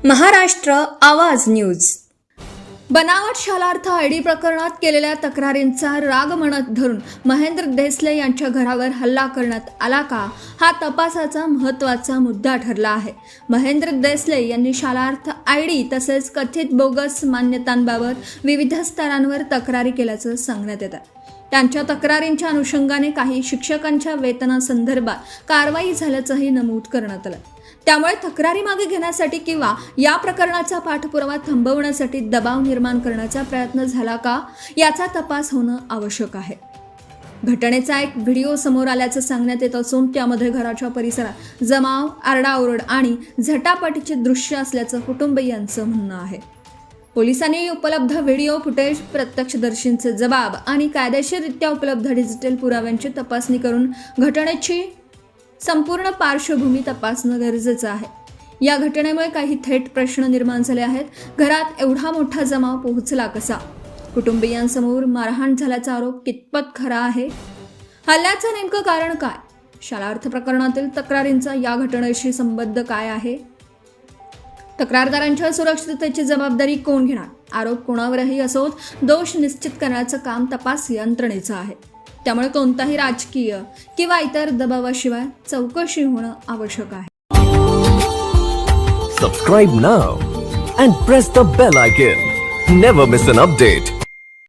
महाराष्ट्र आवाज न्यूज. बनावट शालार्थ आयडी प्रकरणात केलेल्या तक्रारींचा राग मनात धरून महेंद्र देसले यांच्या घरावर हल्ला करण्यात आला का, हा तपासाचा महत्त्वाचा मुद्दा ठरला आहे. महेंद्र देसले यांनी शालार्थ आयडी तसेच कथित बोगस मान्यतांबाबत विविध स्तरांवर तक्रारी केल्याचं सांगण्यात येतं. त्यांच्या तक्रारींच्या अनुषंगाने काही शिक्षकांच्या वेतनासंदर्भात कारवाई झाल्याचंही नमूद करण्यात आलं. त्यामुळे तक्रारी मागे घेण्यासाठी किंवा या प्रकरणाचा पाठपुरावा थांबवण्यासाठी दबाव निर्माण करण्याचा प्रयत्न झाला का, याचा तपास होणं आवश्यक आहे. घटनेचा एक व्हिडिओ समोर आल्याचं सांगण्यात येत असून त्यामध्ये घराच्या परिसरात जमाव, आरडाओरड आणि झटापटीचे दृश्य असल्याचं कुटुंबियांचं म्हणणं आहे. पोलिसांनी उपलब्ध व्हिडिओ फुटेज, प्रत्यक्षदर्शींचे जबाब आणि कायदेशीररित्या उपलब्ध डिजिटल पुराव्यांची तपासणी करून घटनेची संपूर्ण पार्श्वभूमी तपासणं गरजेचं आहे. या घटनेमुळे काही थेट प्रश्न निर्माण झाले आहेत. घरात एवढा मोठा जमाव पोहोचला कसा? कुटुंबियांसमोर मारहाण झाल्याचा आरोप कितपत खरा आहे? हल्ल्याचं नेमकं कारण काय? शालार्थ प्रकरणातील तक्रारींचा या घटनेशी संबंध काय आहे? तक्रारदारांच्या सुरक्षिततेची जबाबदारी कोण घेणार? आरोप कोणावरही असोत, दोष निश्चित करण्याचं काम तपास यंत्रणेचं आहे. त्यामुळे कोणताही राजकीय किंवा इतर दबावाशिवाय चौकशी होणं आवश्यक आहे. Subscribe now and press the bell icon. Never miss an update.